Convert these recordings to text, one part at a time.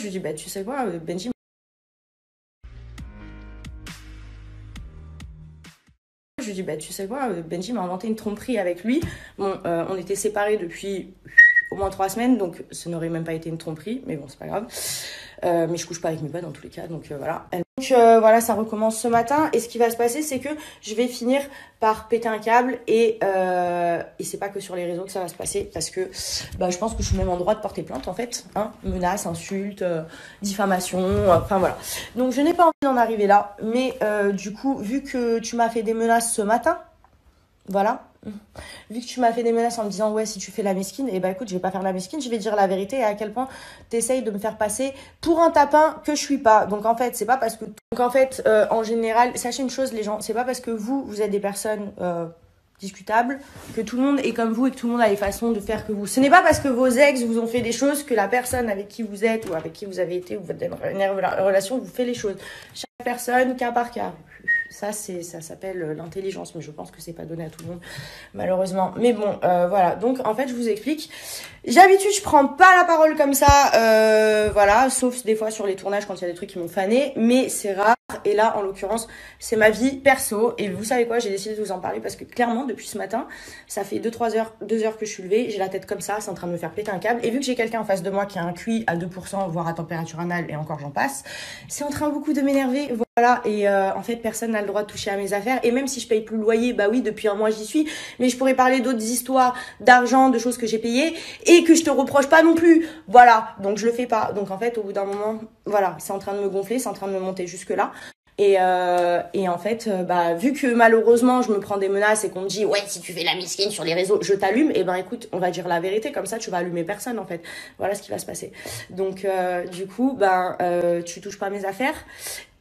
je lui dis, bah tu sais quoi, Benji. Je lui dis, bah tu sais quoi, Benji m'a inventé une tromperie avec lui. Bon, on était séparés depuis au moins 3 semaines, donc ça n'aurait même pas été une tromperie, mais bon, c'est pas grave. Mais je couche pas avec mes potes dans tous les cas, donc voilà. Donc voilà, ça recommence ce matin. Et ce qui va se passer, c'est que je vais finir par péter un câble. Et c'est pas que sur les réseaux que ça va se passer, parce que bah, je pense que je suis même en droit de porter plainte, en fait. Hein, menaces, insultes, diffamation, enfin voilà. Donc je n'ai pas envie d'en arriver là. Mais du coup, vu que tu m'as fait des menaces ce matin, voilà. Vu que tu m'as fait des menaces en me disant ouais si tu fais la mesquine, et bah écoute je vais pas faire la mesquine, je vais dire la vérité et à quel point t'essayes de me faire passer pour un tapin que je suis pas. Donc en fait c'est pas parce que en général sachez une chose les gens, c'est pas parce que vous êtes des personnes discutables que tout le monde est comme vous et que tout le monde a les façons de faire que vous. Ce n'est pas parce que vos ex vous ont fait des choses que la personne avec qui vous êtes ou avec qui vous avez été ou votre dernière relation vous fait les choses. Chaque personne cas par cas. Ça s'appelle l'intelligence, mais je pense que c'est pas donné à tout le monde, malheureusement. Mais bon, voilà. Donc, en fait, je vous explique. D'habitude, je prends pas la parole comme ça, voilà, sauf des fois sur les tournages quand il y a des trucs qui m'ont fané, mais c'est rare. Et là, en l'occurrence, c'est ma vie perso. Et vous savez quoi, j'ai décidé de vous en parler parce que clairement, depuis ce matin, ça fait 2 heures que je suis levée. J'ai la tête comme ça, c'est en train de me faire péter un câble. Et vu que j'ai quelqu'un en face de moi qui a un QI à 2%, voire à température anale, et encore j'en passe, c'est en train beaucoup de m'énerver. Voilà, et en fait, personne n'a le droit de toucher à mes affaires. Et même si je paye plus le loyer, bah oui, depuis un mois j'y suis. Mais je pourrais parler d'autres histoires, d'argent, de choses que j'ai payées et que je te reproche pas non plus. Voilà, donc je le fais pas. Donc en fait, au bout d'un moment, voilà, c'est en train de me gonfler, c'est en train de me monter jusque là. Et en fait, bah vu que malheureusement je me prends des menaces et qu'on me dit ouais si tu fais la misquine sur les réseaux, je t'allume. Et ben écoute, on va dire la vérité comme ça, tu vas allumer personne en fait. Voilà ce qui va se passer. Donc du coup, tu touches pas à mes affaires.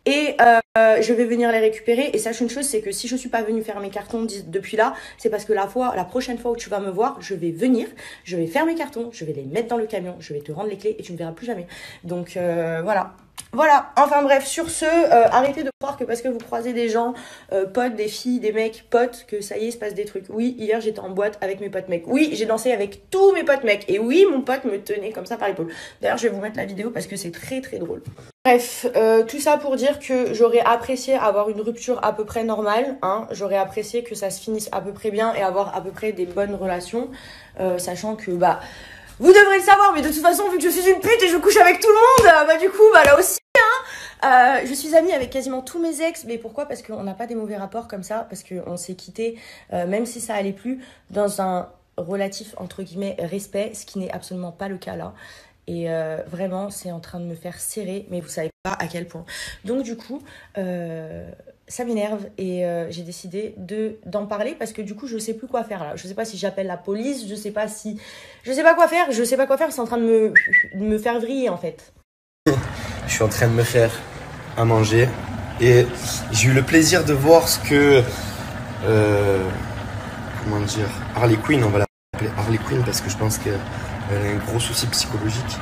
Et je vais venir les récupérer. Et sache une chose, c'est que si je suis pas venue faire mes cartons depuis là, c'est parce que la prochaine fois où tu vas me voir, je vais venir, je vais faire mes cartons, je vais les mettre dans le camion, je vais te rendre les clés et tu me verras plus jamais. Donc voilà. Voilà, enfin bref, sur ce, arrêtez de croire que parce que vous croisez des gens, potes, des filles, des mecs, potes, que ça y est, il se passe des trucs. Oui, hier j'étais en boîte avec mes potes mecs. Oui, j'ai dansé avec tous mes potes mecs. Et oui, mon pote me tenait comme ça par l'épaule. D'ailleurs, je vais vous mettre la vidéo parce que c'est très très drôle. Bref, tout ça pour dire que j'aurais apprécié avoir une rupture à peu près normale. Hein. J'aurais apprécié que ça se finisse à peu près bien et avoir à peu près des bonnes relations. Sachant que, vous devrez le savoir, mais de toute façon, vu que je suis une pute et je couche avec tout le monde, du coup, là aussi, je suis amie avec quasiment tous mes ex. Mais pourquoi? Parce qu'on n'a pas des mauvais rapports comme ça, parce qu'on s'est quittés, même si ça allait plus, dans un relatif, entre guillemets, respect, ce qui n'est absolument pas le cas là. Et vraiment, c'est en train de me faire serrer, mais vous savez pas à quel point. Donc du coup, ça m'énerve et j'ai décidé d'en parler parce que du coup, je sais plus quoi faire là. Je sais pas si j'appelle la police, je sais pas quoi faire, c'est en train de me faire vriller en fait. Je suis en train de me faire à manger et j'ai eu le plaisir de voir ce que comment dire, Harley Quinn, on va l'appeler Harley Quinn parce que je pense qu'elle a un gros souci psychologique,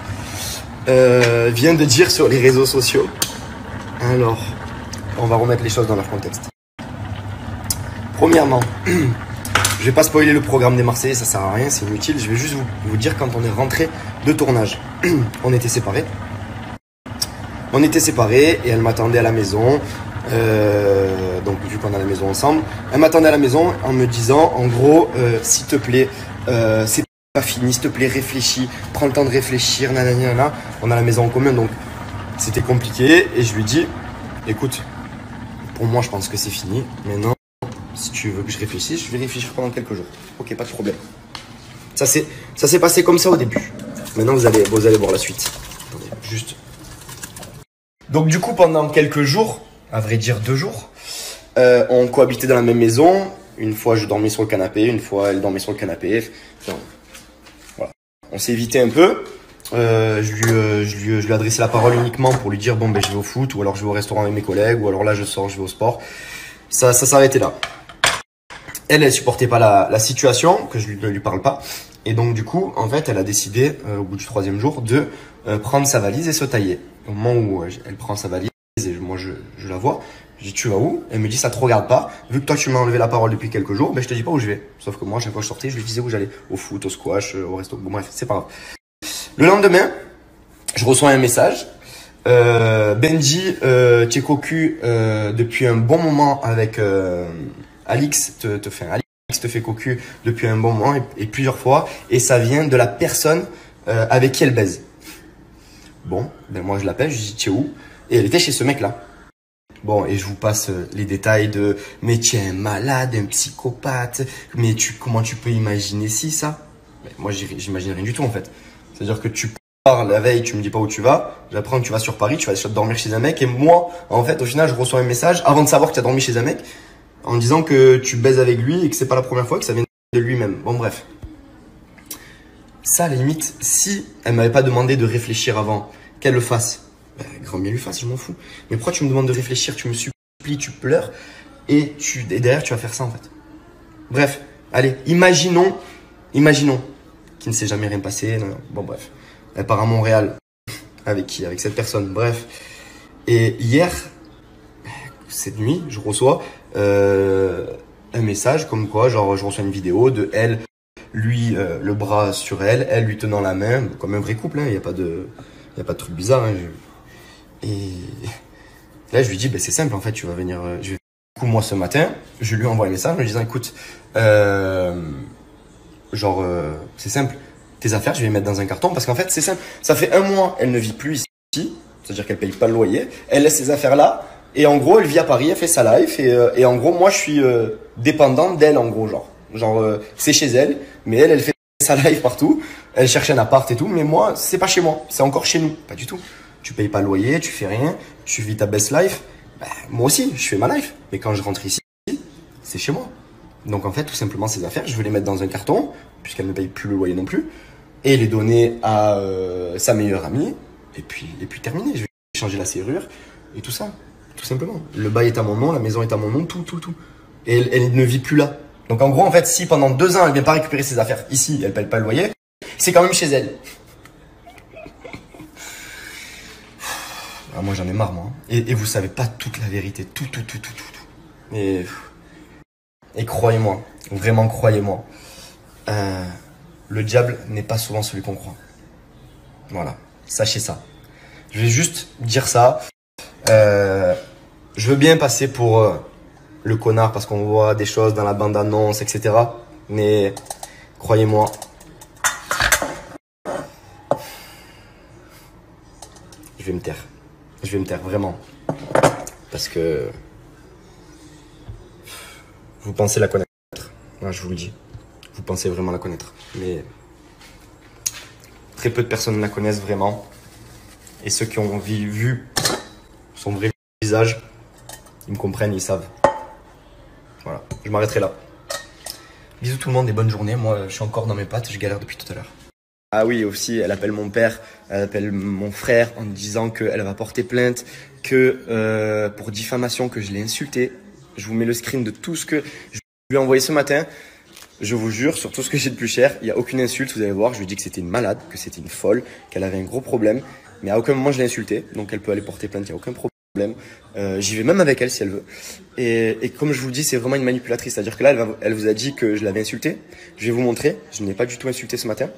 vient de dire sur les réseaux sociaux. Alors, on va remettre les choses dans leur contexte. Premièrement, je vais pas spoiler le programme des Marseillais, ça sert à rien, c'est inutile. Je vais juste vous dire quand on est rentré de tournage. On était séparés. Et elle m'attendait à la maison. Donc vu qu'on a la maison ensemble, elle m'attendait à la maison en me disant en gros s'il te plaît, c'est pas fini, s'il te plaît réfléchis, prends le temps de réfléchir, nanana. On a la maison en commun donc c'était compliqué et je lui dis écoute, pour moi je pense que c'est fini, maintenant si tu veux que je réfléchisse, je vais réfléchir pendant quelques jours. Ok, pas de problème. Ça s'est passé comme ça au début. Maintenant vous allez voir la suite. Attendez, juste. Donc du coup pendant quelques jours, à vrai dire 2 jours, on cohabitait dans la même maison. Une fois je dormais sur le canapé, une fois elle dormait sur le canapé. Enfin, voilà. On s'est évité un peu. Je lui ai adressé la parole uniquement pour lui dire bon ben je vais au foot ou alors je vais au restaurant avec mes collègues ou alors là je sors, je vais au sport. Ça s'arrêtait là. Elle supportait pas la situation, que je ne lui parle pas. Et donc du coup, en fait, elle a décidé, au bout du 3e jour, de prendre sa valise et se tailler. Au moment où elle prend sa valise et moi je la vois, je dis tu vas où? Elle me dit ça te regarde pas. Vu que toi tu m'as enlevé la parole depuis quelques jours, ben je te dis pas où je vais. Sauf que moi, à chaque fois que je sortais, je lui disais où j'allais. Au foot, au squash, au resto. Bon bref, c'est pas grave. Le lendemain, je reçois un message. Benji, tu es cocu depuis un bon moment avec Alix Alix te fait cocu depuis un bon moment et plusieurs fois et ça vient de la personne avec qui elle baise. Bon, ben moi je l'appelle, je lui dis tu es où? Et elle était chez ce mec là. Bon, et je vous passe les détails de mais tu es un malade, un psychopathe, mais comment tu peux imaginer ça? Mais moi j'imagine rien du tout en fait. C'est-à-dire que tu pars la veille, tu me dis pas où tu vas, j'apprends que tu vas sur Paris, tu vas dormir chez un mec et moi en fait au final je reçois un message avant de savoir que tu as dormi chez un mec en disant que tu baises avec lui et que c'est pas la première fois, que ça vient de lui-même. Bon bref. Ça à la limite, si elle m'avait pas demandé de réfléchir avant, qu'elle le fasse. Bah, grand bien lui fasse, je m'en fous. Mais pourquoi tu me demandes de réfléchir, tu me supplies, tu pleures et derrière tu vas faire ça en fait. Bref, allez, imaginons qu'il ne s'est jamais rien passé. Non, non. Bon bref, elle part à Montréal. Avec qui? Avec cette personne. Bref. Et hier, cette nuit, je reçois un message comme quoi, genre, je reçois une vidéo de elle, lui, le bras sur elle, elle lui tenant la main, comme un vrai couple. Il n'y a pas de truc bizarre. Hein. Et là, je lui dis, ben, c'est simple, en fait, tu vas venir. Du coup, moi, ce matin, je lui envoie un message en lui disant, écoute, c'est simple, tes affaires, je vais les mettre dans un carton parce qu'en fait, c'est simple. Ça fait un mois, elle ne vit plus ici, c'est-à-dire qu'elle paye pas le loyer. Elle laisse ses affaires là et en gros, elle vit à Paris, elle fait sa life et en gros, moi, je suis dépendant d'elle, en gros, c'est chez elle, mais elle fait sa life partout. Elle cherche un appart et tout, mais moi, c'est pas chez moi, c'est encore chez nous, pas du tout. Tu payes pas le loyer, tu fais rien, tu vis ta best life. Ben, moi aussi, je fais ma life, mais quand je rentre ici, c'est chez moi. Donc en fait, tout simplement, ces affaires, je veux les mettre dans un carton, puisqu'elle ne paye plus le loyer non plus, et les donner à sa meilleure amie, et puis terminer. Je vais changer la serrure, et tout ça, tout simplement. Le bail est à mon nom, la maison est à mon nom, tout. Et elle ne vit plus là. Donc en gros, en fait, si pendant 2 ans, elle vient pas récupérer ses affaires ici, elle paye pas le loyer, c'est quand même chez elle. Ah, moi j'en ai marre, moi. Et vous savez pas toute la vérité, tout. Et croyez-moi, vraiment croyez-moi, le diable n'est pas souvent celui qu'on croit. Voilà, sachez ça. Je vais juste dire ça. Je veux bien passer pour le connard parce qu'on voit des choses dans la bande-annonce, etc. Mais croyez-moi, je vais me taire. Je vais me taire, vraiment. Parce que vous pensez la connaître. Ouais, je vous le dis. Vous pensez vraiment la connaître. Mais très peu de personnes la connaissent vraiment. Et ceux qui ont vu son vrai visage, ils me comprennent, ils savent. Voilà, je m'arrêterai là. Bisous tout le monde et bonne journée. Moi, je suis encore dans mes pattes, je galère depuis tout à l'heure. Ah oui, aussi, elle appelle mon père, elle appelle mon frère en me disant qu'elle va porter plainte, que pour diffamation, que je l'ai insulté. Je vous mets le screen de tout ce que je lui ai envoyé ce matin. Je vous jure, sur tout ce que j'ai de plus cher, il n'y a aucune insulte, vous allez voir. Je lui ai dit que c'était une malade, que c'était une folle, qu'elle avait un gros problème. Mais à aucun moment je l'ai insultée, donc elle peut aller porter plainte, il n'y a aucun problème. J'y vais même avec elle si elle veut. Et comme je vous le dis, c'est vraiment une manipulatrice. C'est-à-dire que là, elle vous a dit que je l'avais insultée. Je vais vous montrer, je ne l'ai pas du tout insulté ce matin.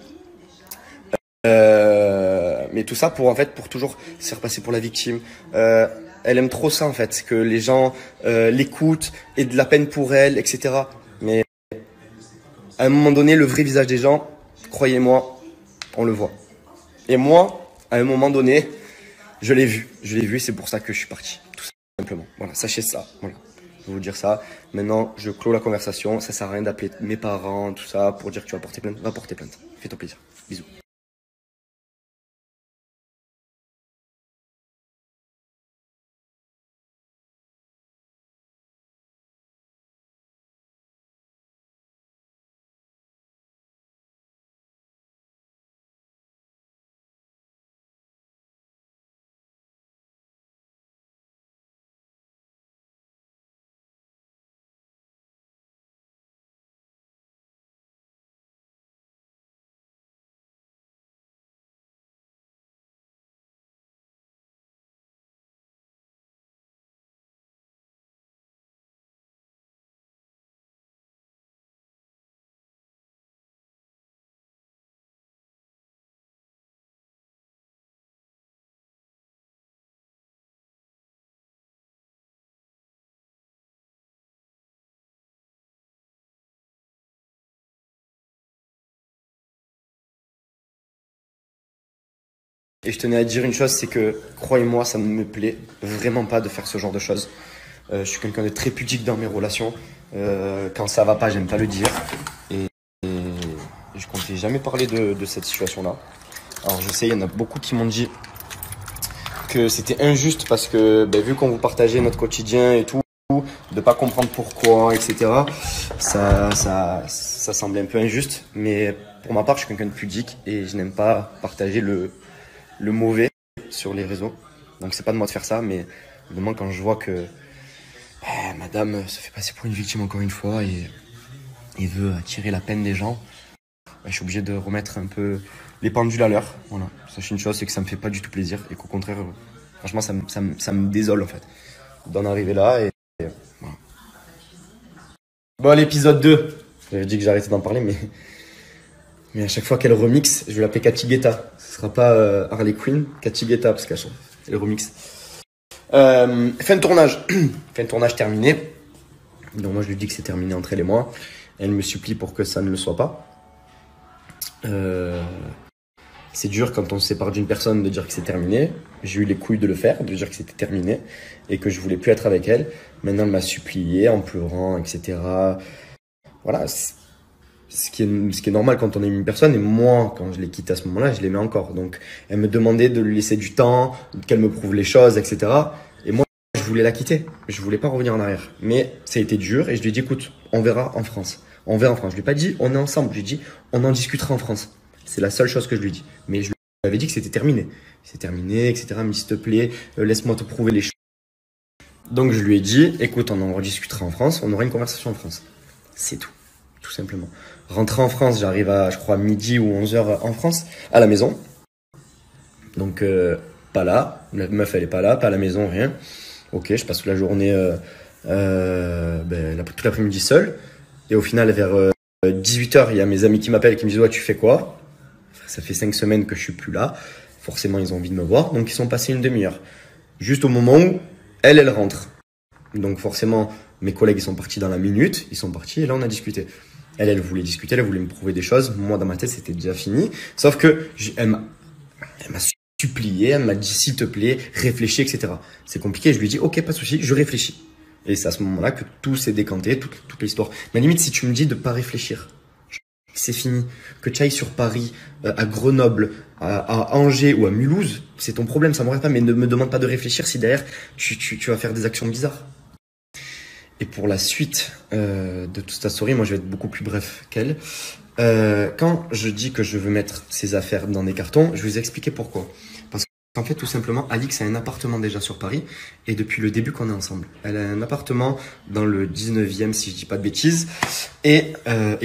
Mais tout ça pour toujours se faire passer pour la victime. Elle aime trop ça en fait, que les gens l'écoutent et de la peine pour elle, etc. Mais à un moment donné, le vrai visage des gens, croyez-moi, on le voit. Et moi, à un moment donné, je l'ai vu, c'est pour ça que je suis parti, tout simplement. Voilà, sachez ça. Voilà. Je vais vous dire ça. Maintenant, je clôt la conversation. Ça sert à rien d'appeler mes parents, tout ça, pour dire que tu vas porter plainte. Va porter plainte. Fais-toi plaisir. Bisous. Et je tenais à dire une chose, c'est que, croyez-moi, ça ne me plaît vraiment pas de faire ce genre de choses. Je suis quelqu'un de très pudique dans mes relations. Quand ça va pas, j'aime pas le dire. Et je comptais jamais parler de cette situation-là. Alors je sais, il y en a beaucoup qui m'ont dit que c'était injuste parce que vu qu'on vous partageait notre quotidien et tout, de pas comprendre pourquoi, etc. Ça semblait un peu injuste. Mais pour ma part, je suis quelqu'un de pudique et je n'aime pas partager le mauvais sur les réseaux. Donc c'est pas de moi de faire ça, mais évidemment quand je vois que madame se fait passer pour une victime encore une fois et veut attirer la peine des gens, je suis obligé de remettre un peu les pendules à l'heure. Voilà. Sachez une chose, c'est que ça me fait pas du tout plaisir et qu'au contraire, franchement, ça me désole en fait d'en arriver là. Et voilà. Bon, l'épisode 2, j'avais dit que j'arrêtais d'en parler, mais à chaque fois qu'elle remixe, je vais l'appeler Cathy Guetta. Ce sera pas Harley Quinn, Cathy Guetta, parce qu'elle remixe. Fin de tournage. Fin de tournage terminé. Donc moi je lui dis que c'est terminé entre elle et moi. Elle me supplie pour que ça ne le soit pas. C'est dur quand on se sépare d'une personne de dire que c'est terminé. J'ai eu les couilles de le faire, de dire que c'était terminé et que je voulais plus être avec elle. Maintenant elle m'a supplié en pleurant, etc. Voilà, ce qui est normal quand on aime une personne. Et moi, quand je l'ai quittée à ce moment-là, je l'aimais encore. Donc elle me demandait de lui laisser du temps, qu'elle me prouve les choses, etc. Et moi, je voulais la quitter. Je voulais pas revenir en arrière. Mais ça a été dur et je lui ai dit, écoute, on verra en France. On verra en France. Je lui ai pas dit, on est ensemble. Je lui ai dit, on en discutera en France. C'est la seule chose que je lui ai dit. Mais je lui avais dit que c'était terminé. C'est terminé, etc. Elle me dit, s'il te plaît, laisse-moi te prouver les choses. Donc je lui ai dit, écoute, on en rediscutera en France. On aura une conversation en France. C'est tout. Tout simplement. Rentrer en France, j'arrive à, je crois, midi ou 11h en France, à la maison. Donc, pas là. La meuf, elle est pas là, pas à la maison, rien. Ok, je passe toute la journée, toute l'après-midi seul. Et au final, vers 18h, il y a mes amis qui m'appellent et qui me disent, ouais, tu fais quoi? Ça fait 5 semaines que je suis plus là. Forcément, ils ont envie de me voir. Donc, ils sont passés une demi-heure. Juste au moment où elle rentre. Donc, forcément, mes collègues, ils sont partis dans la minute. Ils sont partis et là, on a discuté. Elle voulait discuter, elle voulait me prouver des choses. Moi, dans ma tête, c'était déjà fini. Sauf que elle m'a supplié, elle m'a dit, s'il te plaît, réfléchis, etc. C'est compliqué. Je lui ai dit, ok, pas de souci, je réfléchis. Et c'est à ce moment-là que tout s'est décanté, toute l'histoire. Mais limite, si tu me dis de pas réfléchir, c'est fini. Que tu ailles sur Paris, à Grenoble, à Angers ou à Mulhouse, c'est ton problème, ça m'aurait pas. Mais ne me demande pas de réfléchir si derrière, tu vas faire des actions bizarres. Et pour la suite de toute ta story, moi je vais être beaucoup plus bref qu'elle. Quand je dis que je veux mettre ses affaires dans des cartons, je vais vous expliquer pourquoi. Parce qu'en fait, tout simplement, Alix a un appartement déjà sur Paris et depuis le début qu'on est ensemble. Elle a un appartement dans le 19e, si je dis pas de bêtises. Et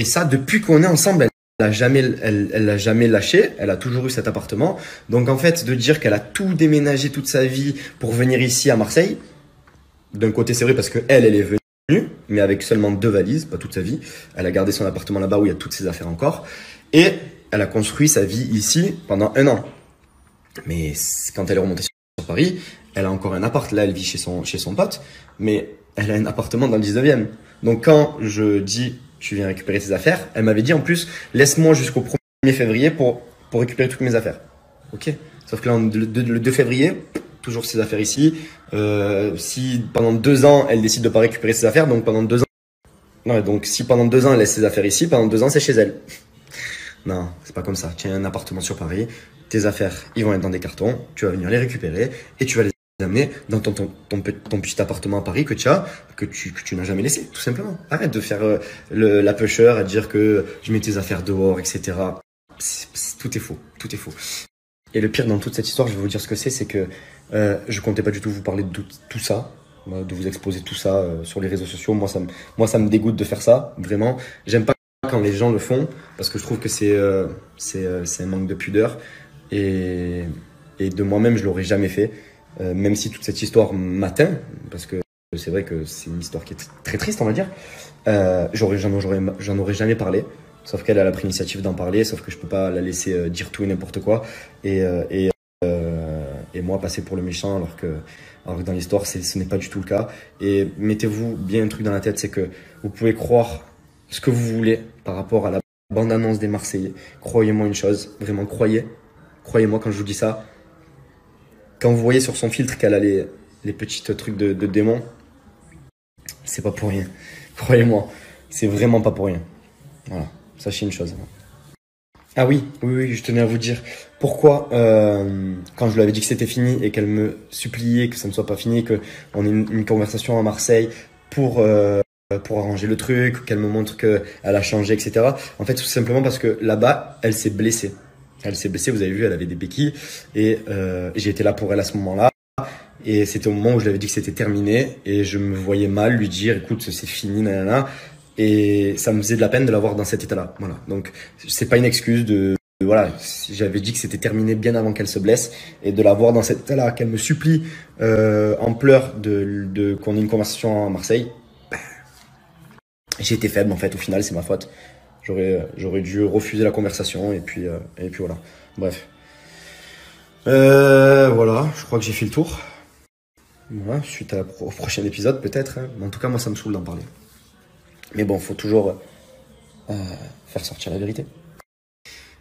ça, depuis qu'on est ensemble, elle l'a jamais lâché. Elle a toujours eu cet appartement. Donc en fait, de dire qu'elle a tout déménagé toute sa vie pour venir ici à Marseille, d'un côté c'est vrai parce que elle est venue, mais avec seulement 2 valises, pas toute sa vie. Elle a gardé son appartement là-bas où il y a toutes ses affaires encore. Et elle a construit sa vie ici pendant 1 an. Mais quand elle est remontée sur Paris, elle a encore un appart. Là, elle vit chez son pote, mais elle a un appartement dans le 19e. Donc quand je dis, tu viens récupérer tes affaires, elle m'avait dit en plus, laisse-moi jusqu'au 1er février pour récupérer toutes mes affaires. Ok. Sauf que là, le 2 février, toujours ses affaires ici. Si pendant 2 ans, elle décide de pas récupérer ses affaires, donc pendant 2 ans, non, donc si pendant 2 ans, elle laisse ses affaires ici, pendant 2 ans, c'est chez elle. Non, c'est pas comme ça. Tu as un appartement sur Paris, tes affaires, ils vont être dans des cartons, tu vas venir les récupérer et tu vas les amener dans ton petit appartement à Paris que tu n'as jamais laissé, tout simplement. Arrête de faire la pusher à dire que je mets tes affaires dehors, etc. Tout est faux, tout est faux. Et le pire dans toute cette histoire, je vais vous dire ce que c'est que je comptais pas du tout vous parler de tout ça, de vous exposer tout ça sur les réseaux sociaux. Moi, ça me dégoûte de faire ça, vraiment. J'aime pas quand les gens le font parce que je trouve que c'est un manque de pudeur et de moi-même, je l'aurais jamais fait, même si toute cette histoire m'atteint parce que c'est vrai que c'est une histoire qui est très triste, on va dire. J'en aurais jamais parlé. Sauf qu'elle a pris l'initiative d'en parler, sauf que je peux pas la laisser dire tout et n'importe quoi. Et moi passer pour le méchant alors que dans l'histoire ce n'est pas du tout le cas. Et mettez-vous bien un truc dans la tête, c'est que vous pouvez croire ce que vous voulez par rapport à la bande-annonce des Marseillais. Croyez-moi une chose, vraiment croyez-moi quand je vous dis ça, quand vous voyez sur son filtre qu'elle a les petits trucs de démon, c'est pas pour rien. Croyez-moi, c'est vraiment pas pour rien. Voilà, sachez une chose. Ah oui, je tenais à vous dire pourquoi, quand je lui avais dit que c'était fini et qu'elle me suppliait que ça ne soit pas fini, qu'on ait une conversation à Marseille pour arranger le truc, qu'elle me montre qu'elle a changé, etc. En fait, tout simplement parce que là-bas, elle s'est blessée. Elle s'est blessée, vous avez vu, elle avait des béquilles et j'ai été là pour elle à ce moment-là. Et c'était au moment où je lui avais dit que c'était terminé et je me voyais mal lui dire écoute, c'est fini, nanana. Et ça me faisait de la peine de la voir dans cet état-là. Voilà. Donc, c'est pas une excuse voilà. J'avais dit que c'était terminé bien avant qu'elle se blesse et de la voir dans cet état-là, qu'elle me supplie en pleurs qu'on ait une conversation à Marseille. J'ai été faible en fait. Au final, c'est ma faute. J'aurais dû refuser la conversation et puis voilà. Bref. Voilà. Je crois que j'ai fait le tour. Voilà. Suite au prochain épisode peut-être. Hein. Mais en tout cas, moi, ça me saoule d'en parler. Mais bon, faut toujours faire sortir la vérité.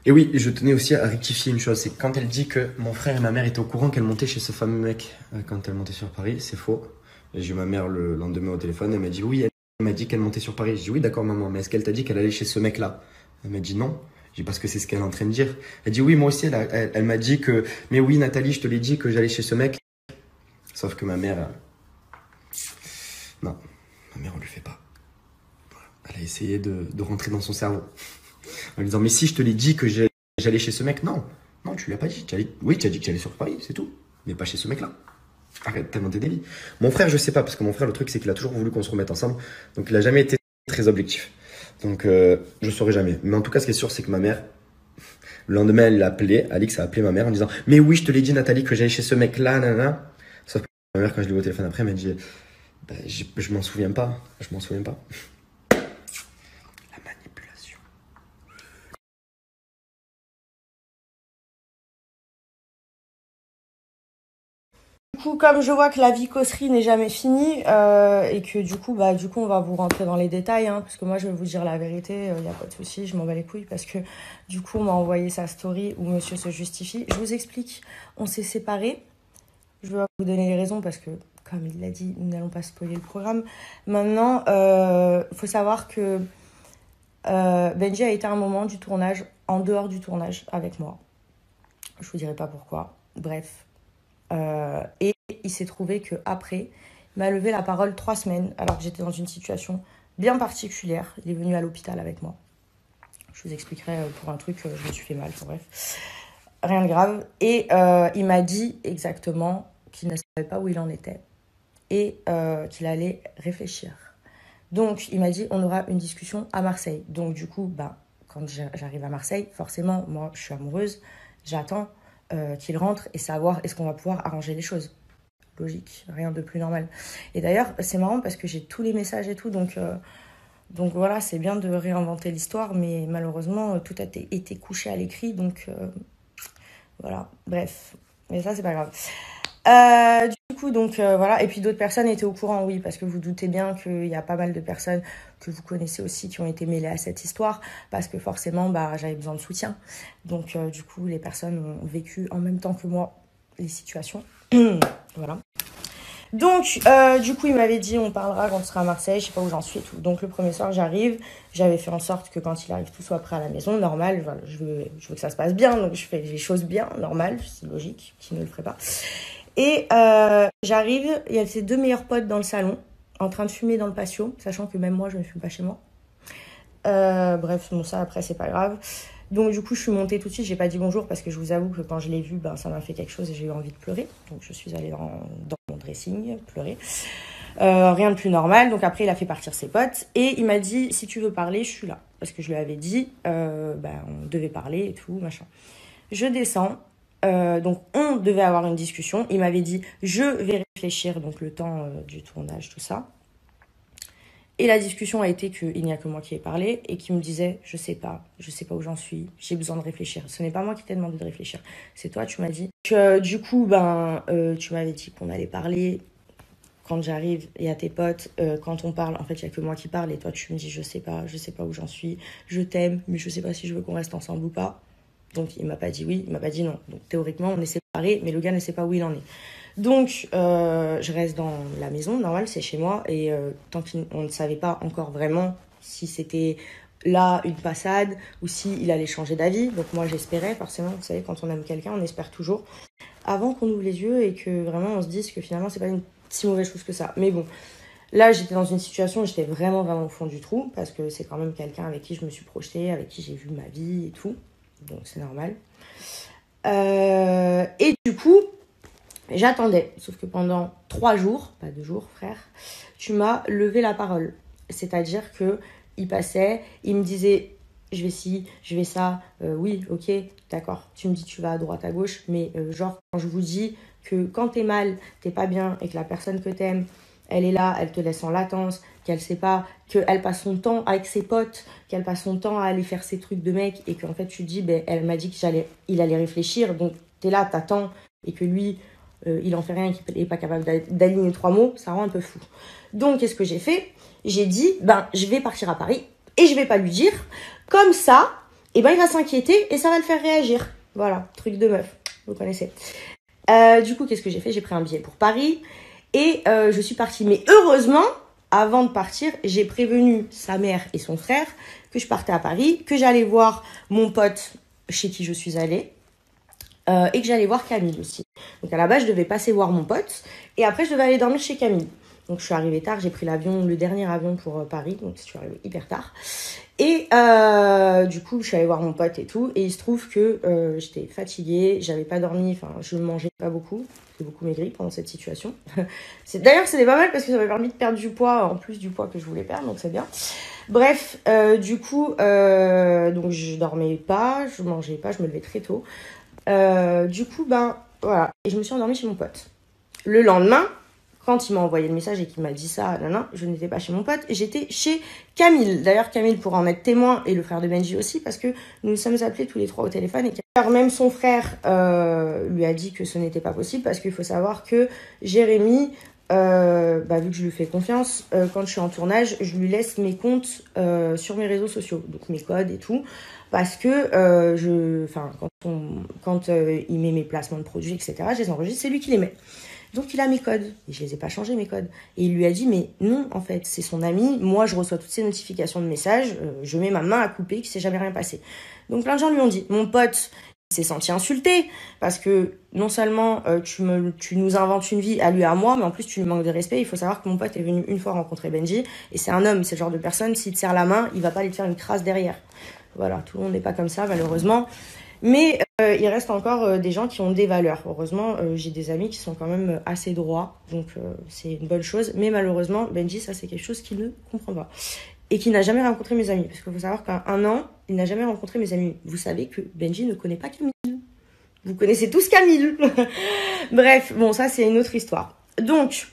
Et oui, je tenais aussi à rectifier une chose, c'est que quand elle dit que mon frère et ma mère étaient au courant qu'elle montait chez ce fameux mec quand elle montait sur Paris, c'est faux. J'ai eu ma mère le lendemain au téléphone, elle m'a dit oui, elle m'a dit qu'elle montait sur Paris. J'ai dit oui, d'accord maman, mais est-ce qu'elle t'a dit qu'elle allait chez ce mec-là? Elle m'a dit non. J'ai dit parce que c'est ce qu'elle est en train de dire. Elle dit oui, moi aussi, elle m'a dit que, mais oui Nathalie, je te l'ai dit que j'allais chez ce mec. Sauf que ma mère, non, ma mère on lui fait pas. Elle a essayé de rentrer dans son cerveau. En lui disant, mais si je te l'ai dit que j'allais chez ce mec, non, tu lui as pas dit. Oui, tu as dit que tu allais sur Paris, c'est tout. Mais pas chez ce mec-là. Arrête tellement tes délits. Mon frère, je sais pas, parce que mon frère, le truc, c'est qu'il a toujours voulu qu'on se remette ensemble. Donc, il a jamais été très objectif. Donc, je saurais jamais. Mais en tout cas, ce qui est sûr, c'est que ma mère, le lendemain, elle l'a appelé, Alix a appelé ma mère en disant, mais oui, je te l'ai dit, Nathalie, que j'allais chez ce mec-là, nanana. Sauf que ma mère, quand je l'ai vu au téléphone après, elle m'a dit, je m'en souviens pas. Je m'en souviens pas. Du coup, comme je vois que la vicosserie n'est jamais finie et que du coup, on va vous rentrer dans les détails, hein, parce que moi, je vais vous dire la vérité, il n'y a pas de souci, je m'en bats les couilles, parce que du coup, on m'a envoyé sa story où monsieur se justifie. Je vous explique, on s'est séparés. Je vais vous donner les raisons parce que, comme il l'a dit, nous n'allons pas spoiler le programme. Maintenant, faut savoir que Benji a été à un moment du tournage, en dehors du tournage, avec moi. Je vous dirai pas pourquoi. Bref. Et il s'est trouvé qu'après, il m'a levé la parole 3 semaines, alors que j'étais dans une situation bien particulière. Il est venu à l'hôpital avec moi. Je vous expliquerai pour un truc, je me suis fait mal, bref. Rien de grave. Et il m'a dit exactement qu'il ne savait pas où il en était et qu'il allait réfléchir. Donc, il m'a dit, on aura une discussion à Marseille. Donc, du coup, quand j'arrive à Marseille, forcément, moi, je suis amoureuse, j'attends qu'il rentre et savoir est-ce qu'on va pouvoir arranger les choses. Logique, rien de plus normal. Et d'ailleurs, c'est marrant parce que j'ai tous les messages et tout, donc voilà, c'est bien de réinventer l'histoire, mais malheureusement, tout a été couché à l'écrit, donc voilà, bref. Mais ça, c'est pas grave. Du coup, voilà. Et puis d'autres personnes étaient au courant, oui, parce que vous doutez bien qu'il y a pas mal de personnes que vous connaissez aussi qui ont été mêlées à cette histoire, parce que forcément, j'avais besoin de soutien. Donc, du coup, les personnes ont vécu en même temps que moi les situations. Voilà. Donc, du coup, il m'avait dit, on parlera quand on sera à Marseille, je sais pas où j'en suis et tout. Donc, le premier soir, j'arrive. J'avais fait en sorte que quand il arrive, tout soit prêt à la maison, normal. Voilà, je veux que ça se passe bien, donc je fais les choses bien, normal, c'est logique, qui ne le ferait pas. Et j'arrive, il y a ses 2 meilleurs potes dans le salon, en train de fumer dans le patio, sachant que même moi, je ne fume pas chez moi. Bref, bon, ça, après, c'est pas grave. Donc, du coup, je suis montée tout de suite, j'ai pas dit bonjour, parce que je vous avoue que quand je l'ai vu, ça m'a fait quelque chose et j'ai eu envie de pleurer. Donc, je suis allée dans mon dressing, pleurer. Rien de plus normal. Donc, après, il a fait partir ses potes. Et il m'a dit, si tu veux parler, je suis là. Parce que je lui avais dit, on devait parler et tout, machin. Je descends. Donc on devait avoir une discussion. Il m'avait dit je vais réfléchir, donc le temps du tournage, tout ça. Et la discussion a été qu'il n'y a que moi qui ai parlé et qui me disait je sais pas où j'en suis, j'ai besoin de réfléchir. Ce n'est pas moi qui t'ai demandé de réfléchir, c'est toi, tu m'as dit. Du coup, tu m'avais dit qu'on allait parler. Quand j'arrive, il y a tes potes, quand on parle, en fait, il n'y a que moi qui parle et toi, tu me dis je sais pas où j'en suis, je t'aime, mais je sais pas si je veux qu'on reste ensemble ou pas. Donc il m'a pas dit oui, il m'a pas dit non. Donc théoriquement on est séparés, mais le gars ne sait pas où il en est. Donc je reste dans la maison, normal, c'est chez moi. Et tant qu'on ne savait pas encore vraiment si c'était là une passade ou si il allait changer d'avis. Donc moi j'espérais forcément, vous savez, quand on aime quelqu'un, on espère toujours. Avant qu'on ouvre les yeux et que vraiment on se dise que finalement c'est pas une si mauvaise chose que ça. Mais bon, là j'étais dans une situation où j'étais vraiment au fond du trou parce que c'est quand même quelqu'un avec qui je me suis projetée, avec qui j'ai vu ma vie et tout. Donc c'est normal. Et du coup, j'attendais. Sauf que pendant 3 jours, pas 2 jours frère, tu m'as levé la parole. C'est-à-dire que il passait, il me disait je vais ci, je vais ça, oui, ok, d'accord. Tu me dis tu vas à droite, à gauche, mais genre quand je vous dis que quand t'es mal, t'es pas bien et que la personne que t'aimes, elle est là, elle te laisse en latence, qu'elle sait pas, qu'elle passe son temps avec ses potes, qu'elle passe son temps à aller faire ses trucs de mec et qu'en fait tu te dis, ben, elle m'a dit qu'il allait réfléchir, donc t'es là, t'attends et que lui, il en fait rien, qu'il est pas capable d'aligner 3 mots, ça rend un peu fou. Donc qu'est-ce que j'ai fait? J'ai dit, ben, je vais partir à Paris et je vais pas lui dire, comme ça, et ben, il va s'inquiéter et ça va le faire réagir. Voilà, truc de meuf, vous connaissez. Du coup, qu'est-ce que j'ai fait? J'ai pris un billet pour Paris et je suis partie. Mais heureusement, avant de partir, j'ai prévenu sa mère et son frère que je partais à Paris, que j'allais voir mon pote chez qui je suis allée et que j'allais voir Camille aussi. Donc à la base, je devais passer voir mon pote et après, je devais aller dormir chez Camille. Donc je suis arrivée tard, j'ai pris l'avion, le dernier avion pour Paris, donc je suis arrivée hyper tard. Et du coup, je suis allée voir mon pote et tout, et il se trouve que j'étais fatiguée, j'avais pas dormi, enfin je mangeais pas beaucoup, j'ai beaucoup maigri pendant cette situation. D'ailleurs, c'était pas mal parce que ça m'a permis de perdre du poids, en plus du poids que je voulais perdre, donc c'est bien. Bref, du coup, donc je dormais pas, je mangeais pas, je me levais très tôt. Du coup, ben voilà, et je me suis endormie chez mon pote. Le lendemain, quand il m'a envoyé le message et qu'il m'a dit ça, je n'étais pas chez mon pote, j'étais chez Camille. D'ailleurs, Camille pourra en être témoin et le frère de Benji aussi parce que nous nous sommes appelés tous les 3 au téléphone. Et même son frère lui a dit que ce n'était pas possible parce qu'il faut savoir que Jérémy, vu que je lui fais confiance, quand je suis en tournage, je lui laisse mes comptes sur mes réseaux sociaux, donc mes codes et tout. Parce que quand il met mes placements de produits, etc., je les enregistre, c'est lui qui les met. Donc il a mes codes, et je les ai pas changés mes codes. Et il lui a dit, mais non, en fait, c'est son ami, moi je reçois toutes ces notifications de messages, je mets ma main à couper, qu'il s'est jamais rien passé. Donc plein de gens lui ont dit, mon pote, il s'est senti insulté, parce que non seulement tu nous inventes une vie à lui et à moi, mais en plus tu lui manques de respect. Il faut savoir que mon pote est venu une fois rencontrer Benji, et c'est un homme, c'est le genre de personne, s'il te serre la main, il va pas aller te faire une crasse derrière. Voilà, tout le monde n'est pas comme ça, malheureusement. Mais il reste encore des gens qui ont des valeurs. Heureusement, j'ai des amis qui sont quand même assez droits, donc c'est une bonne chose. Mais malheureusement, Benji, ça c'est quelque chose qu'il ne comprend pas. Et qu'il n'a jamais rencontré mes amis. Parce qu'il faut savoir qu'en 1 an, il n'a jamais rencontré mes amis. Vous savez que Benji ne connaît pas Camille. Vous connaissez tous Camille. Bref, bon, ça c'est une autre histoire. Donc...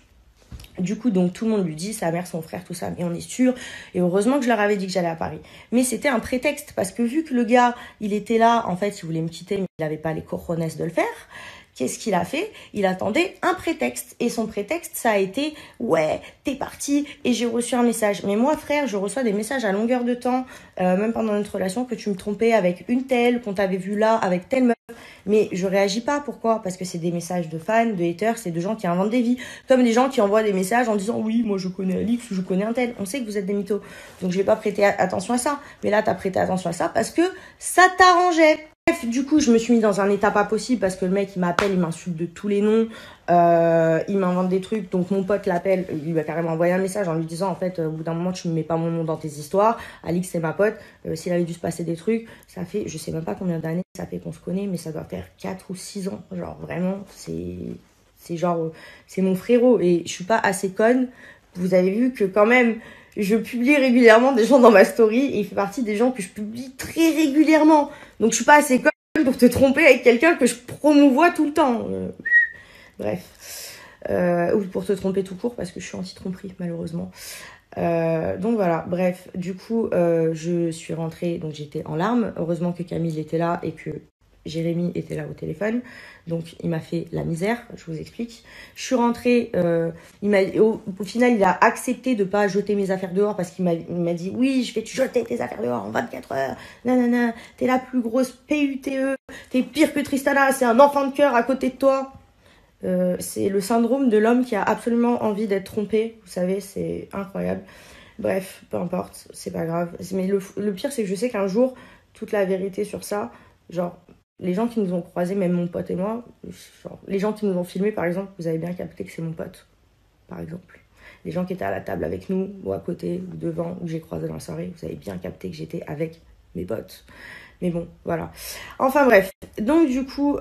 Du coup, donc tout le monde lui dit, sa mère, son frère, tout ça, mais on est sûr. Et heureusement que je leur avais dit que j'allais à Paris. Mais c'était un prétexte, parce que vu que le gars, il était là, en fait, il voulait me quitter, mais il n'avait pas les cojones de le faire. Qu'est-ce qu'il a fait? Il attendait un prétexte. Et son prétexte, ça a été, ouais, t'es parti et j'ai reçu un message. Mais moi, frère, je reçois des messages à longueur de temps, même pendant notre relation, que tu me trompais avec une telle, qu'on t'avait vu là, avec telle meuf. Mais je réagis pas. Pourquoi? Parce que c'est des messages de fans, de haters, c'est de gens qui inventent des vies. Comme des gens qui envoient des messages en disant, oui, moi je connais Alix ou je connais un tel. On sait que vous êtes des mythos. Donc je vais pas prêter attention à ça. Mais là, t'as prêté attention à ça parce que ça t'arrangeait. Bref, du coup, je me suis mis dans un état pas possible parce que le mec, il m'appelle, il m'insulte de tous les noms, il m'invente des trucs. Donc, mon pote l'appelle, il lui a carrément envoyé un message en lui disant, en fait, au bout d'un moment, tu ne mets pas mon nom dans tes histoires. Alix, c'est ma pote. S'il avait dû se passer des trucs, ça fait, je sais même pas combien d'années ça fait qu'on se connaît, mais ça doit faire 4 ou 6 ans. Genre, vraiment, c'est genre, c'est mon frérot. Et je suis pas assez conne. Vous avez vu que quand même, je publie régulièrement des gens dans ma story et il fait partie des gens que je publie très régulièrement. Donc je suis pas assez conne pour te tromper avec quelqu'un que je promouvois tout le temps. Bref. Ou pour te tromper tout court parce que je suis anti-tromperie malheureusement. Donc voilà, bref, du coup je suis rentrée, donc j'étais en larmes. Heureusement que Camille était là et que Jérémy était là au téléphone, donc il m'a fait la misère, je vous explique. Je suis rentrée, au final il a accepté de pas jeter mes affaires dehors parce qu'il m'a dit oui, je vais te jeter tes affaires dehors en 24 heures, nanana, t'es la plus grosse PUTE, t'es pire que Tristana, c'est un enfant de cœur à côté de toi. C'est le syndrome de l'homme qui a absolument envie d'être trompé, vous savez, c'est incroyable. Bref, peu importe, c'est pas grave. Mais le pire, c'est que je sais qu'un jour, toute la vérité sur ça, genre, les gens qui nous ont croisés, même mon pote et moi, genre, les gens qui nous ont filmés, par exemple, vous avez bien capté que c'est mon pote, par exemple. Les gens qui étaient à la table avec nous, ou à côté, ou devant, ou que j'ai croisé dans la soirée, vous avez bien capté que j'étais avec mes potes. Mais bon, voilà. Enfin bref, donc du coup,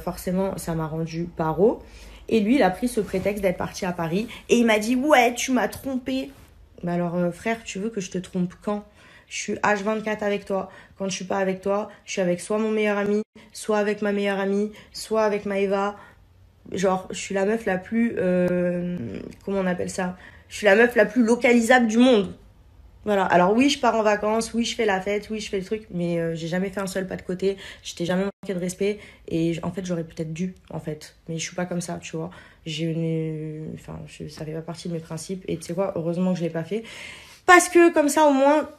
forcément, ça m'a rendu paro. Et lui, il a pris ce prétexte d'être parti à Paris. Et il m'a dit, ouais, tu m'as trompé. Mais alors, frère, tu veux que je te trompe quand? Je suis H24 avec toi. Quand je suis pas avec toi, je suis avec soit mon meilleur ami, soit avec ma meilleure amie, soit avec Maëva. Genre, je suis la meuf la plus... comment on appelle ça? Je suis la meuf la plus localisable du monde. Voilà. Alors oui, je pars en vacances, oui, je fais la fête, oui, je fais le truc, mais j'ai jamais fait un seul pas de côté. Je t'ai jamais manqué de respect. Et en fait, j'aurais peut-être dû, en fait. Mais je suis pas comme ça, tu vois. Ça fait pas partie de mes principes. Et tu sais quoi, heureusement que je l'ai pas fait. Parce que comme ça, au moins...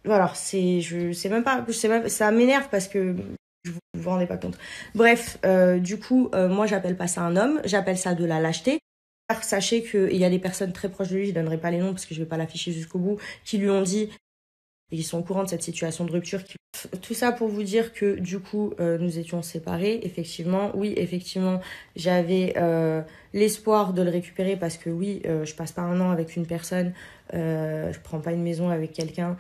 Voilà, ça m'énerve parce que vous vous rendez pas compte. Bref, du coup, moi, j'appelle pas ça un homme. J'appelle ça de la lâcheté. Sachez qu'il y a des personnes très proches de lui, je donnerai pas les noms parce que je vais pas l'afficher jusqu'au bout, qui lui ont dit, et ils sont au courant de cette situation de rupture. Tout ça pour vous dire que du coup, nous étions séparés. Effectivement, oui, effectivement, j'avais l'espoir de le récupérer parce que oui, je passe pas un an avec une personne, je prends pas une maison avec quelqu'un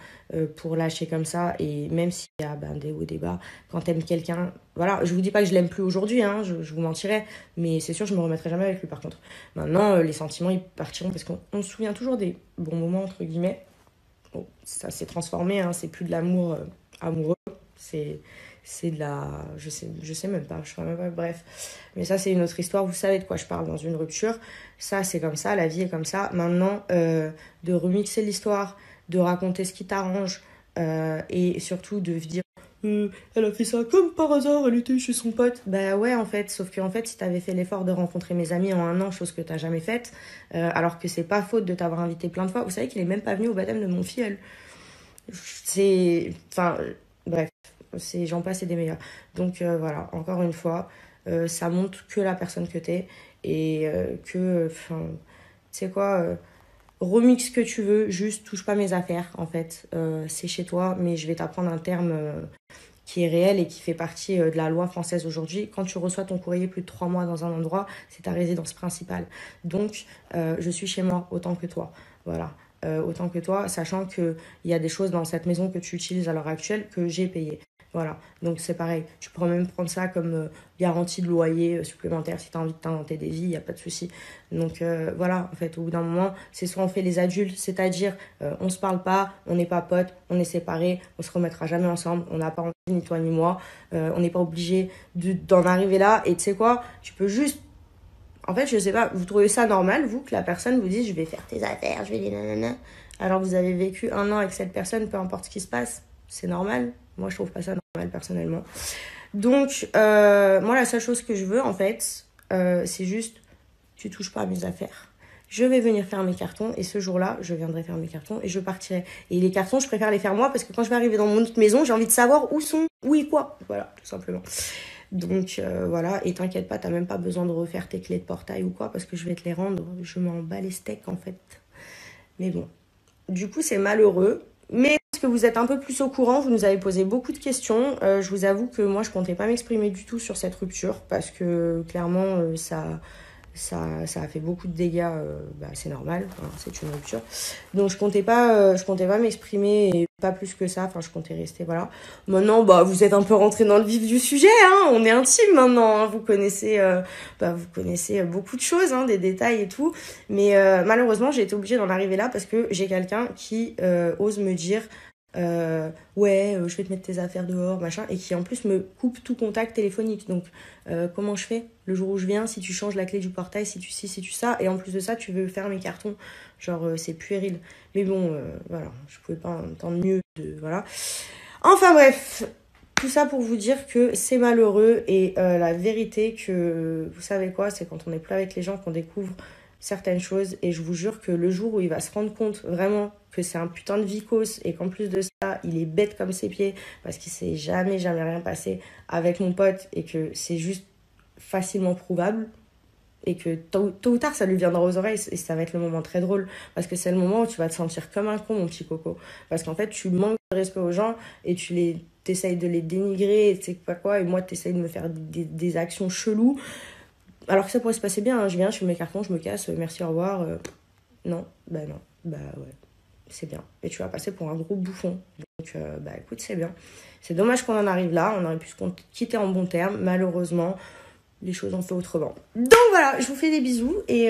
pour lâcher comme ça. Et même s'il y a des hauts, des bas, quand t'aimes quelqu'un, voilà, je vous dis pas que je l'aime plus aujourd'hui, hein, je vous mentirais, mais c'est sûr, je me remettrai jamais avec lui par contre. Maintenant, les sentiments, ils partiront parce qu'on se souvient toujours des bons moments, entre guillemets. Bon, ça s'est transformé, hein, c'est plus de l'amour amoureux, c'est de la... Je sais même pas, je sais même pas, bref. Mais ça, c'est une autre histoire, vous savez de quoi je parle dans une rupture. Ça, c'est comme ça, la vie est comme ça. Maintenant, de remixer l'histoire, de raconter ce qui t'arrange, et surtout de dire elle a fait ça comme par hasard, elle était chez son pote. Bah ouais, en fait, sauf que en fait, si t'avais fait l'effort de rencontrer mes amis en un an, chose que t'as jamais faite, alors que c'est pas faute de t'avoir invité plein de fois. Vous savez qu'il est même pas venu au baptême de mon filleul. Enfin, bref, j'en passe et des meilleurs. Donc voilà, encore une fois, ça montre que la personne que t'es et enfin, tu sais quoi, remix ce que tu veux, juste touche pas mes affaires, en fait. C'est chez toi, mais je vais t'apprendre un terme qui est réel et qui fait partie de la loi française aujourd'hui. Quand tu reçois ton courrier plus de 3 mois dans un endroit, c'est ta résidence principale. Donc, je suis chez moi autant que toi. Voilà. Autant que toi, sachant qu'il y a des choses dans cette maison que tu utilises à l'heure actuelle que j'ai payées. Voilà, donc c'est pareil. Tu pourrais même prendre ça comme garantie de loyer supplémentaire si tu as envie de t'inventer des vies, il n'y a pas de souci. Donc voilà, en fait, au bout d'un moment, c'est soit on fait les adultes, c'est-à-dire on se parle pas, on n'est pas potes, on est séparés, on se remettra jamais ensemble, on n'a pas envie, ni toi ni moi, on n'est pas obligé d'en arriver là. Et tu sais quoi, tu peux juste... En fait, je sais pas, vous trouvez ça normal, vous, que la personne vous dise je vais faire tes affaires, je vais les nanana, alors que vous avez vécu un an avec cette personne, peu importe ce qui se passe, c'est normal. Moi, je trouve pas ça normal, personnellement. Donc, moi, la seule chose que je veux, en fait, c'est juste, tu touches pas à mes affaires. Je vais venir faire mes cartons, et ce jour-là, je viendrai faire mes cartons, et je partirai. Et les cartons, je préfère les faire moi, parce que quand je vais arriver dans mon autre maison, j'ai envie de savoir où est quoi. Voilà, tout simplement. Donc, voilà, et t'inquiète pas, t'as même pas besoin de refaire tes clés de portail ou quoi, parce que je vais te les rendre. Je m'en bats les steaks, en fait. Mais bon, du coup, c'est malheureux. Mais parce que vous êtes un peu plus au courant, vous nous avez posé beaucoup de questions. Je vous avoue que moi, je comptais pas m'exprimer du tout sur cette rupture parce que clairement, ça a fait beaucoup de dégâts. C'est normal, hein, c'est une rupture. Donc, je comptais pas m'exprimer et pas plus que ça. Enfin, je comptais rester, voilà. Maintenant, vous êtes un peu rentrés dans le vif du sujet, hein. On est intime maintenant, hein. Vous connaissez beaucoup de choses, hein, des détails et tout. Mais malheureusement, j'ai été obligée d'en arriver là parce que j'ai quelqu'un qui ose me dire je vais te mettre tes affaires dehors, machin, et qui en plus me coupe tout contact téléphonique. Donc, comment je fais le jour où je viens, si tu changes la clé du portail, si tu ça, et en plus de ça, tu veux faire mes cartons. Genre, c'est puéril. Mais bon, voilà, je pouvais pas entendre mieux de... Voilà. Enfin bref, Tout ça pour vous dire que c'est malheureux et la vérité que, vous savez quoi, c'est quand on n'est plus avec les gens qu'on découvre certaines choses. Et je vous jure que le jour où il va se rendre compte vraiment que c'est un putain de vicose et qu'en plus de ça, il est bête comme ses pieds parce qu'il s'est jamais rien passé avec mon pote et que c'est juste facilement prouvable et que tôt ou tard ça lui viendra aux oreilles et ça va être le moment très drôle parce que c'est le moment où tu vas te sentir comme un con, mon petit coco, parce qu'en fait tu manques de respect aux gens et t'essayes de les dénigrer et tu sais pas quoi, et moi t'essayes de me faire des actions cheloues alors que ça pourrait se passer bien, hein. Je viens, je fais mes cartons, je me casse, merci, au revoir. Non, bah ouais, c'est bien, et tu vas passer pour un gros bouffon, donc bah écoute, c'est bien, c'est dommage qu'on en arrive là, on aurait pu se quitter en bons termes, malheureusement les choses ont fait autrement. Donc voilà, je vous fais des bisous et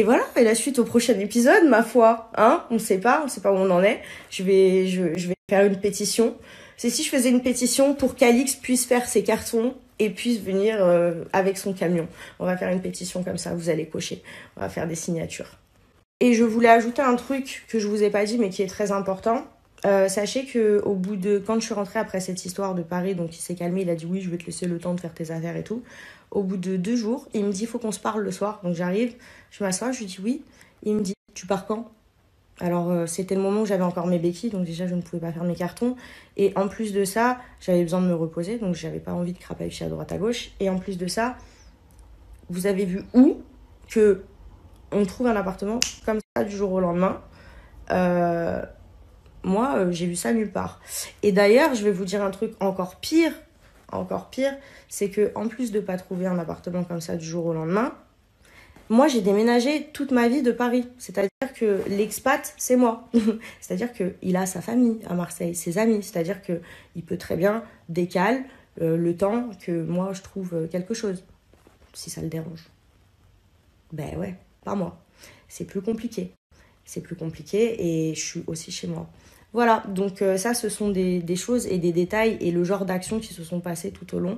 voilà, et la suite au prochain épisode, ma foi, hein, on sait pas où on en est. Je vais faire une pétition. C'est si je faisais une pétition pour qu'Alix puisse faire ses cartons et puisse venir avec son camion. On va faire une pétition comme ça, vous allez cocher. On va faire des signatures. Et je voulais ajouter un truc que je vous ai pas dit mais qui est très important. Sachez que quand je suis rentrée après cette histoire de Paris, donc il s'est calmé, il a dit oui, je vais te laisser le temps de faire tes affaires et tout. Au bout de 2 jours, il me dit faut qu'on se parle le soir. Donc j'arrive, je m'assois, je lui dis oui. Il me dit tu pars quand? Alors c'était le moment où j'avais encore mes béquilles, donc déjà je ne pouvais pas faire mes cartons. Et en plus de ça, j'avais besoin de me reposer, donc j'avais pas envie de crapahucher à droite à gauche. Et en plus de ça, vous avez vu où que on trouve un appartement comme ça du jour au lendemain. Moi, j'ai vu ça nulle part. Et d'ailleurs, je vais vous dire un truc encore pire, c'est que en plus de pas trouver un appartement comme ça du jour au lendemain, moi, j'ai déménagé toute ma vie de Paris. C'est-à-dire que l'expat, c'est moi. C'est-à-dire qu'il a sa famille à Marseille, ses amis. C'est-à-dire qu'il peut très bien décaler le temps que moi, je trouve quelque chose, si ça le dérange. Ben ouais, pas moi. C'est plus compliqué. Et je suis aussi chez moi. Voilà, donc ça, ce sont des choses et des détails et le genre d'actions qui se sont passées tout au long.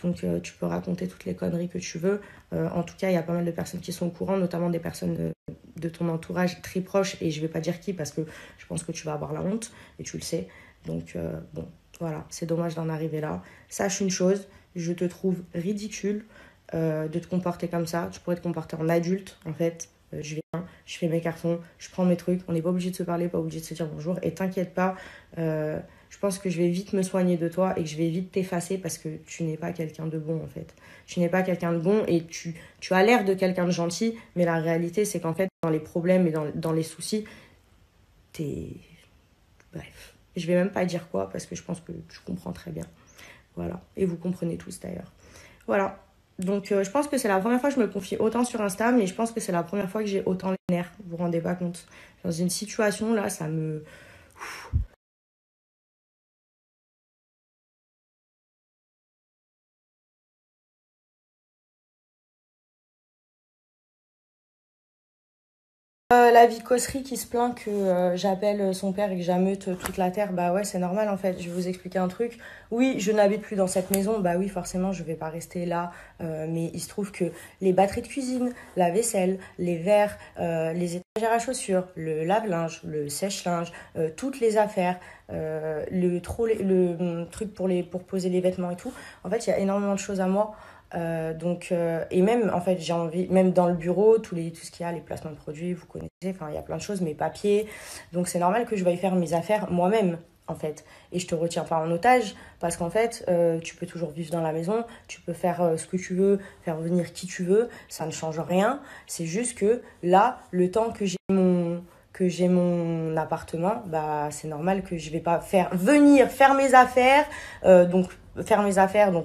Donc tu peux raconter toutes les conneries que tu veux. En tout cas, il y a pas mal de personnes qui sont au courant, notamment des personnes de ton entourage très proches. Et je vais pas dire qui parce que je pense que tu vas avoir la honte et tu le sais. Donc bon, voilà, c'est dommage d'en arriver là. Sache une chose, je te trouve ridicule de te comporter comme ça. Tu pourrais te comporter en adulte, en fait. Je viens, je fais mes cartons, je prends mes trucs. On n'est pas obligé de se parler, pas obligé de se dire bonjour. Et t'inquiète pas, je pense que je vais vite me soigner de toi et que je vais vite t'effacer parce que tu n'es pas quelqu'un de bon, en fait. Tu n'es pas quelqu'un de bon et tu as l'air de quelqu'un de gentil, mais la réalité, c'est qu'en fait, dans les problèmes et dans les soucis, t'es... Bref. Je vais même pas dire quoi parce que je pense que tu comprends très bien. Voilà. Et vous comprenez tous, d'ailleurs. Voilà. Donc, je pense que c'est la première fois que je me confie autant sur Insta, mais je pense que c'est la première fois que j'ai autant les nerfs. Vous vous rendez pas compte? Dans une situation, là, ça me... La vicosserie qui se plaint que j'appelle son père et que j'ameute toute la terre, bah ouais, c'est normal en fait. Je vais vous expliquer un truc. Oui, je n'habite plus dans cette maison, bah oui, forcément, je vais pas rester là. Mais il se trouve que les batteries de cuisine, la vaisselle, les verres, les étagères à chaussures, le lave-linge, le sèche-linge, toutes les affaires, le truc pour poser les vêtements et tout. En fait, il y a énormément de choses à moi. Et même en fait j'ai envie, même dans le bureau, tout ce qu'il y a, les placements de produits, vous connaissez, enfin il y a plein de choses, mes papiers, donc c'est normal que je veuille faire mes affaires moi-même en fait, et je te retiens pas en otage parce qu'en fait tu peux toujours vivre dans la maison, tu peux faire ce que tu veux, faire venir qui tu veux, ça ne change rien, c'est juste que là le temps que j'ai mon appartement, bah c'est normal que je vais pas venir faire mes affaires, donc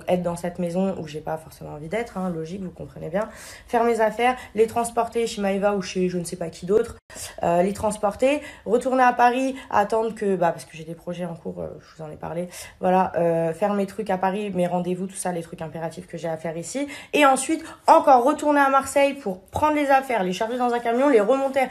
être dans cette maison où j'ai pas forcément envie d'être, hein, logique, vous comprenez bien, faire mes affaires, les transporter chez Maëva ou chez je ne sais pas qui d'autre, les transporter, retourner à Paris, attendre que, parce que j'ai des projets en cours, je vous en ai parlé, voilà, faire mes trucs à Paris, mes rendez-vous, tout ça, les trucs impératifs que j'ai à faire ici, et ensuite encore retourner à Marseille pour prendre les affaires, les charger dans un camion, les remonter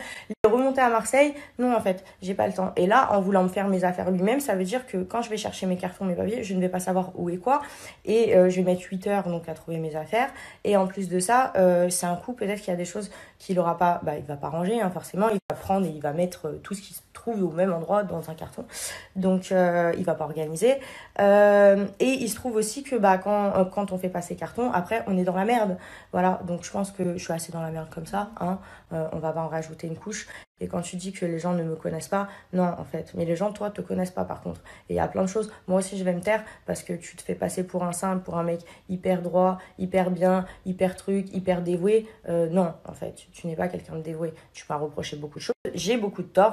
à Marseille. Non, en fait, j'ai pas le temps. Et là, en voulant me faire mes affaires lui-même, ça veut dire que quand je vais chercher mes cartons, mes papiers, je ne vais pas savoir où et quoi. Et je vais mettre 8 heures donc à trouver mes affaires. Et en plus de ça, c'est un coup, peut-être qu'il y a des choses qu'il aura pas, il va pas ranger, hein, forcément. Il va prendre et il va mettre tout ce qui se trouve retrouve au même endroit dans un carton. Donc, il va pas organiser. Et il se trouve aussi que quand on fait pas ces cartons, après, on est dans la merde. Voilà, donc je pense que je suis assez dans la merde comme ça. Hein. On va pas en rajouter une couche. Et quand tu dis que les gens ne me connaissent pas, non, en fait. Mais les gens, toi, te connaissent pas, par contre. Et il y a plein de choses. Moi aussi, je vais me taire parce que tu te fais passer pour un simple, pour un mec hyper droit, hyper bien, hyper truc, hyper dévoué. Non, en fait, tu n'es pas quelqu'un de dévoué. Tu m'as reproché beaucoup de choses. J'ai beaucoup de torts.